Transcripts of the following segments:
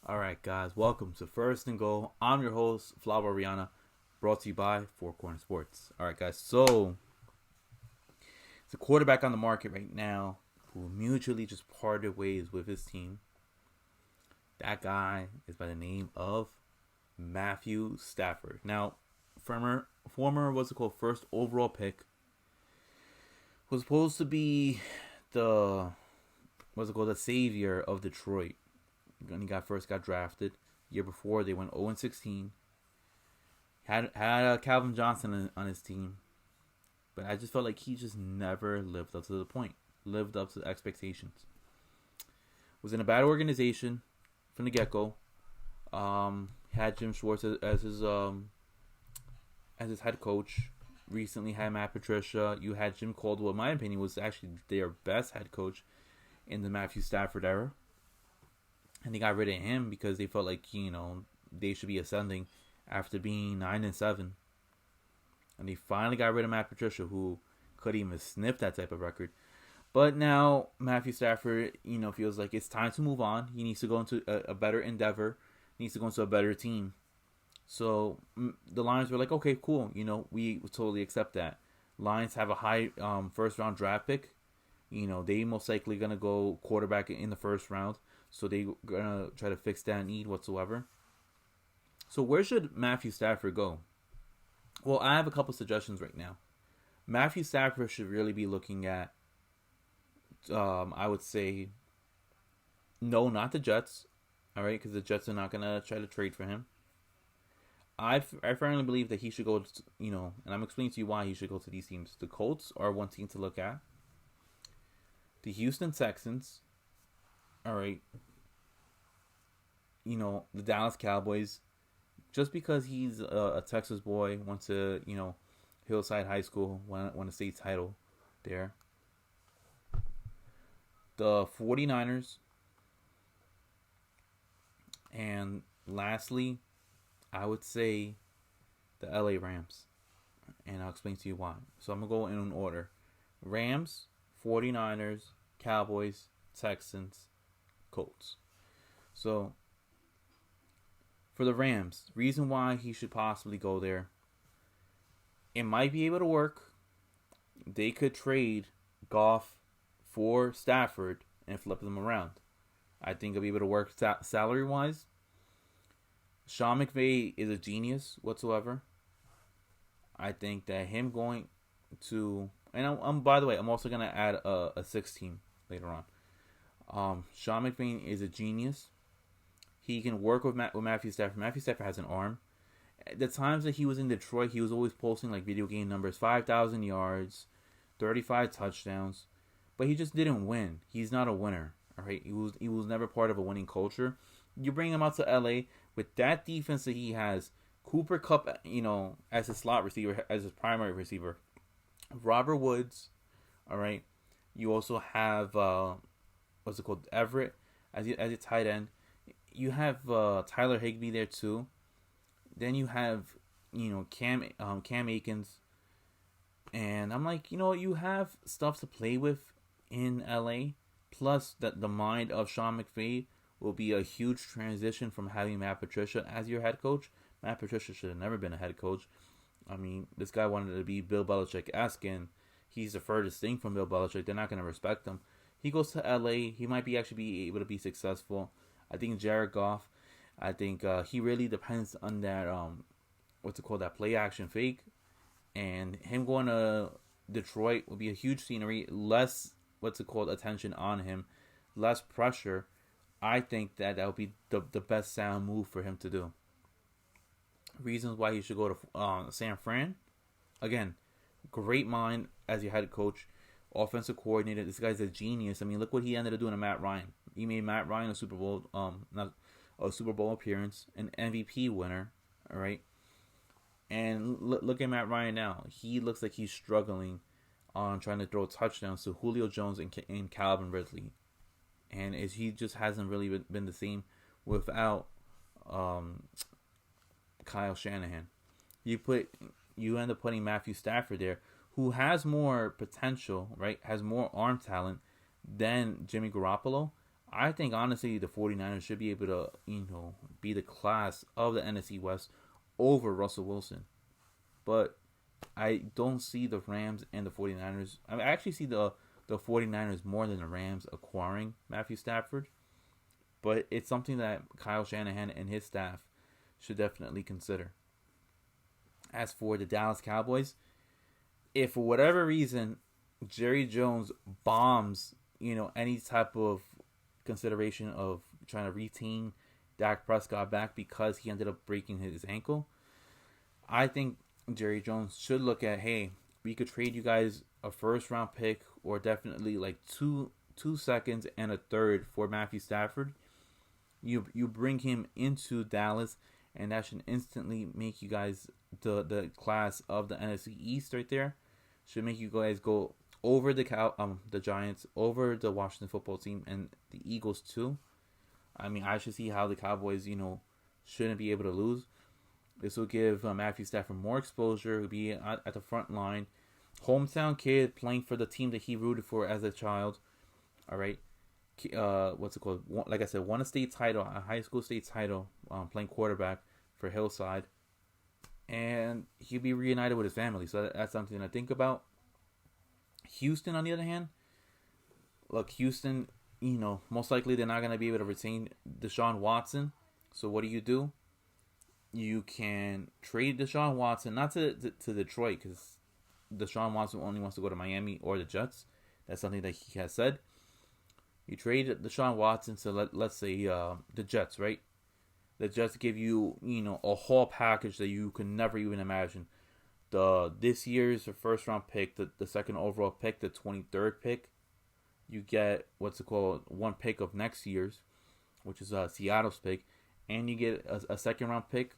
All right, guys, welcome to First and Goal. I'm your host, Flavo Rihanna, brought to you by Four Corner Sports. All right, guys, so the quarterback on the market right now who mutually just parted ways with his team. That guy is by the name of Matthew Stafford. Now, former what's it called, first overall pick, was supposed to be the the savior of Detroit. When he got drafted. Year before, they went 0-16. Had Calvin Johnson on his team, but I just felt like he just never lived up to the point, lived up to the expectations. Was in a bad organization from the get go. Had Jim Schwartz as his head coach. Recently had Matt Patricia. You had Jim Caldwell. In my opinion, was actually their best head coach in the Matthew Stafford era. And they got rid of him because they felt like, they should be ascending after being 9-7. And they finally got rid of Matt Patricia, who couldn't even sniff that type of record. But now Matthew Stafford, feels like it's time to move on. He needs to go into a better endeavor. He needs to go into a better team. So the Lions were like, okay, cool. We totally accept that. Lions have a high first round draft pick. They most likely going to go quarterback in the first round. So they're going to try to fix that need whatsoever. So where should Matthew Stafford go? Well, I have a couple suggestions right now. Matthew Stafford should really be looking at, I would say, no, not the Jets. All right, because the Jets are not going to try to trade for him. I firmly believe that he should go, and I'm explaining to you why he should go to these teams. The Colts are one team to look at. The Houston Texans. All right. The Dallas Cowboys. Just because he's a Texas boy, went to, Hillside High School, won a state title there. The 49ers. And lastly, I would say the LA Rams. And I'll explain to you why. So I'm going to go in order. Rams, 49ers, Cowboys, Texans, Colts. So, for the Rams, reason why he should possibly go there, it might be able to work. They could trade Goff for Stafford and flip them around. I think it'll be able to work salary-wise. Sean McVay is a genius whatsoever. I think that him going to... And I'm by the way, I'm also going to add a 6 team later on. Sean McVay is a genius. He can work with Matthew Stafford. Matthew Stafford has an arm. At the times that he was in Detroit, he was always posting like video game numbers, 5,000 yards, 35 touchdowns, but he just didn't win. He's not a winner. All right, he was never part of a winning culture. You bring him out to LA with that defense that he has, Cooper Kupp, as his slot receiver, as his primary receiver, Robert Woods. All right, you also have Everett as a tight end. You have Tyler Higbee there too. Then you have Cam Akins, and I'm like, you have stuff to play with in LA. Plus that the mind of Sean McVay will be a huge transition from having Matt Patricia as your head coach. Matt Patricia should have never been a head coach. I mean, this guy wanted to be Bill Belichick-esque, and he's the furthest thing from Bill Belichick. They're not going to respect him. He goes to LA. He might be able to be successful. I think Jared Goff. I think he really depends on that that play action fake, and him going to Detroit will be a huge scenery. Less attention on him, less pressure. I think that would be the best sound move for him to do. Reasons why he should go to San Fran. Again, great mind as your head coach, offensive coordinator. This guy's a genius. I mean, look what he ended up doing to Matt Ryan. He made Matt Ryan a Super Bowl appearance, an MVP winner. All right, and look at Matt Ryan now. He looks like he's struggling on trying to throw touchdowns to Julio Jones and Calvin Ridley, and he just hasn't really been the same without Kyle Shanahan. You end up putting Matthew Stafford there, who has more potential, right? Has more arm talent than Jimmy Garoppolo. I think honestly the 49ers should be able to, be the class of the NFC West over Russell Wilson. But I don't see the Rams and the 49ers. I actually see the 49ers more than the Rams acquiring Matthew Stafford. But it's something that Kyle Shanahan and his staff should definitely consider. As for the Dallas Cowboys, if for whatever reason Jerry Jones bombs, any type of consideration of trying to retain Dak Prescott back because he ended up breaking his ankle, I think Jerry Jones should look at, hey, we could trade you guys a first round pick or definitely like two seconds and a third for Matthew Stafford. You bring him into Dallas, and that should instantly make you guys the class of the NFC East right there. Should make you guys go over the Giants, over the Washington football team, and the Eagles too. I mean, I should see how the Cowboys, shouldn't be able to lose. This will give Matthew Stafford more exposure. He'll be at the front line. Hometown kid playing for the team that he rooted for as a child. All right. What's it called? Like I said, won a state title, a high school state title, playing quarterback for Hillside. And he'll be reunited with his family. So that's something to think about. Houston, on the other hand, look, Houston, most likely they're not going to be able to retain Deshaun Watson. So what do? You can trade Deshaun Watson, not to Detroit, because Deshaun Watson only wants to go to Miami or the Jets. That's something that he has said. You trade Deshaun Watson to, let's say, the Jets, right? The Jets give you, a whole package that you could never even imagine. This year's first round pick, the second overall pick, the 23rd pick. You get, one pick of next year's, which is Seattle's pick. And you get a second round pick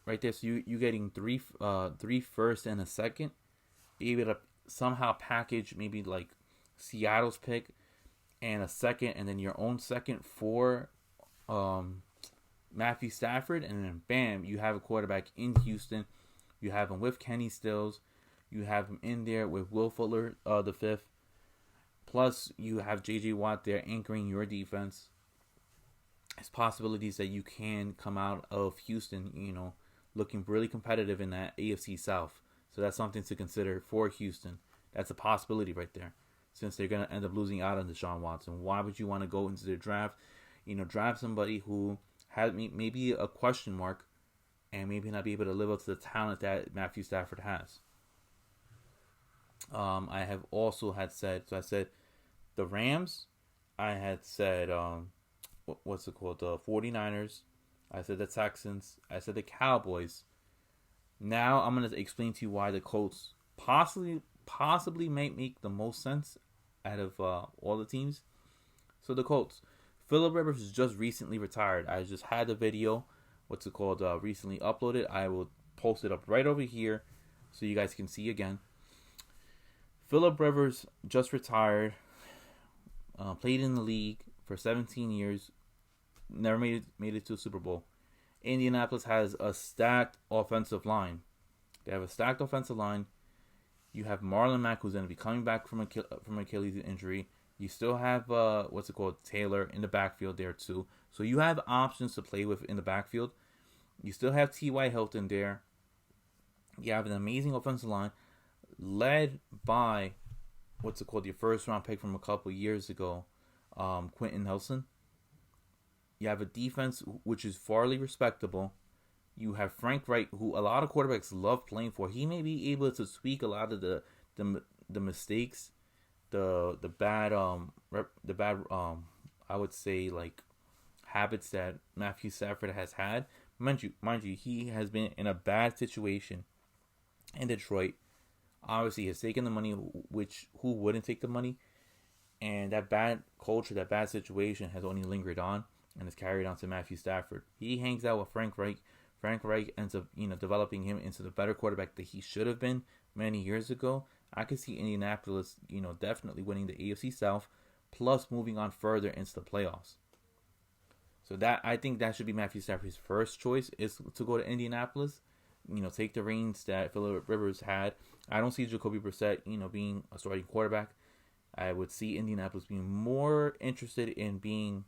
right there. So you getting three first and a second. You're able to somehow package maybe like Seattle's pick and a second, and then your own second for Matthew Stafford, and then bam, you have a quarterback in Houston. You have him with Kenny Stills. You have him in there with Will Fuller, the fifth. Plus, you have J.J. Watt there anchoring your defense. There's possibilities that you can come out of Houston, looking really competitive in that AFC South. So that's something to consider for Houston. That's a possibility right there. Since they're going to end up losing out on Deshaun Watson. Why would you want to go into the draft? Draft somebody who has maybe a question mark and maybe not be able to live up to the talent that Matthew Stafford has. I have also had said, so I said the Rams. I had said, the 49ers. I said the Texans. I said the Cowboys. Now I'm going to explain to you why the Colts possibly might make the most sense out of all the teams. So the Colts. Phillip Rivers just recently retired. I just had the video, recently uploaded. I will post it up right over here so you guys can see again. Phillip Rivers just retired. Played in the league for 17 years. Never made it to a Super Bowl. Indianapolis has a stacked offensive line. They have a stacked offensive line. You have Marlon Mack, who's going to be coming back from Achilles injury. You still have Taylor in the backfield there too. So you have options to play with in the backfield. You still have T.Y. Hilton there. You have an amazing offensive line led by your first round pick from a couple years ago, Quentin Nelson. You have a defense which is fairly respectable. You have Frank Reich, who a lot of quarterbacks love playing for. He may be able to tweak a lot of the mistakes, the bad I would say like habits that Matthew Stafford has had. Mind you, he has been in a bad situation in Detroit. Obviously, has taken the money, who wouldn't take the money? And that bad culture, that bad situation has only lingered on and is carried on to Matthew Stafford. He hangs out with Frank Reich. Frank Reich ends up, developing him into the better quarterback that he should have been many years ago. I could see Indianapolis, definitely winning the AFC South, plus moving on further into the playoffs. So I think that should be Matthew Stafford's first choice, is to go to Indianapolis. Take the reins that Phillip Rivers had. I don't see Jacoby Brissett, being a starting quarterback. I would see Indianapolis being more interested in being,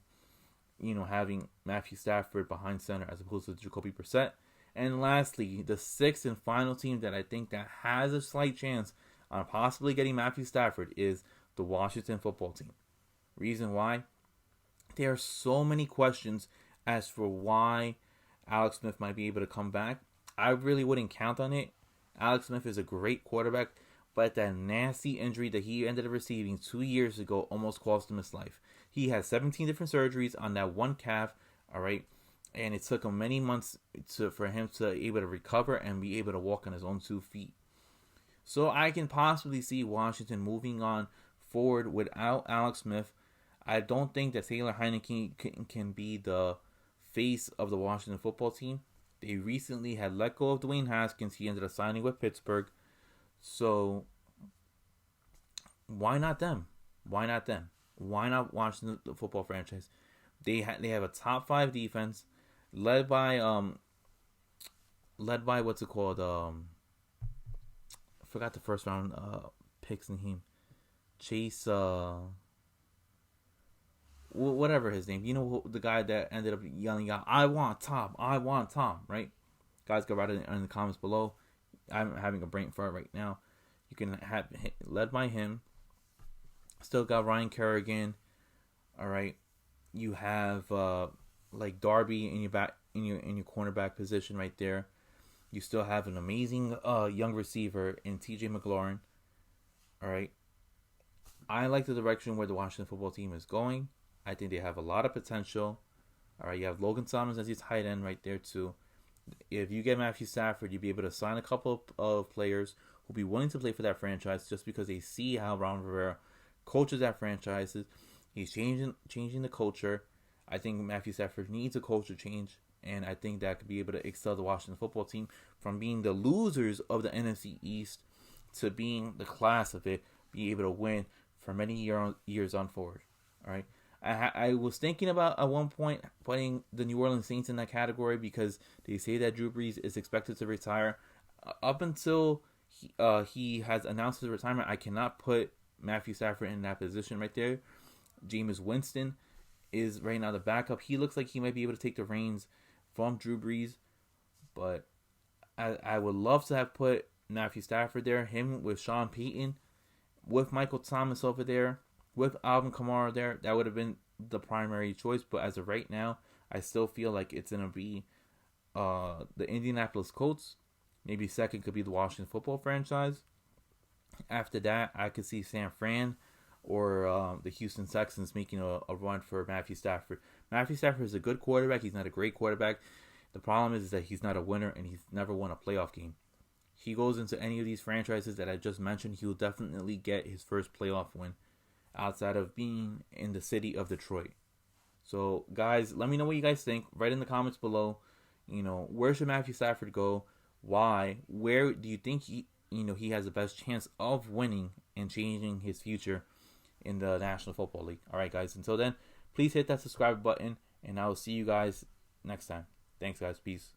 having Matthew Stafford behind center as opposed to Jacoby Brissett. And lastly, the sixth and final team that I think that has a slight chance on possibly getting Matthew Stafford is the Washington football team. Reason why? There are so many questions as for why Alex Smith might be able to come back. I really wouldn't count on it. Alex Smith is a great quarterback, but that nasty injury that he ended up receiving 2 years ago almost cost him his life. He had 17 different surgeries on that one calf, all right? And it took him many months for him to be able to recover and be able to walk on his own 2 feet. So I can possibly see Washington moving on forward without Alex Smith. I don't think that Taylor Heineke can be the face of the Washington football team. They recently had let go of Dwayne Haskins. He ended up signing with Pittsburgh. So why not them? Why not them? Why not Washington the football franchise? They have a top 5 defense led by what's it called? I forgot the first round picks in him. Chase whatever his name. You know the guy that ended up yelling out, "I want Tom, I want Tom," right? Guys, go right in the comments below. I'm having a brain fart right now. You can have led by him. Still got Ryan Kerrigan. All right. You have like Darby in your cornerback position right there. You still have an amazing young receiver in TJ McLaurin. All right. I like the direction where the Washington football team is going. I think they have a lot of potential. All right, you have Logan Thomas as your tight end right there too. If you get Matthew Stafford, you'll be able to sign a couple of players who'll be willing to play for that franchise just because they see how Ron Rivera coaches that franchise. He's changing the culture. I think Matthew Stafford needs a culture change, and I think that could be able to excel the Washington football team from being the losers of the NFC East to being the class of it, be able to win for many years on forward. All right. I was thinking about at one point putting the New Orleans Saints in that category because they say that Drew Brees is expected to retire. Up until he has announced his retirement, I cannot put Matthew Stafford in that position right there. Jameis Winston is right now the backup. He looks like he might be able to take the reins from Drew Brees, but I would love to have put Matthew Stafford there, him with Sean Payton, with Michael Thomas over there, with Alvin Kamara there. That would have been the primary choice, but as of right now, I still feel like it's going to be the Indianapolis Colts. Maybe second could be the Washington football franchise. After that, I could see San Fran or the Houston Texans making a run for Matthew Stafford. Matthew Stafford is a good quarterback. He's not a great quarterback. The problem is that he's not a winner, and he's never won a playoff game. He goes into any of these franchises that I just mentioned, he will definitely get his first playoff win outside of being in the city of Detroit. So, guys, let me know what you guys think. Write in the comments below. Where should Matthew Stafford go? Why? Where do you think he has the best chance of winning and changing his future in the National Football League? All right, guys. Until then, please hit that subscribe button, and I will see you guys next time. Thanks, guys. Peace.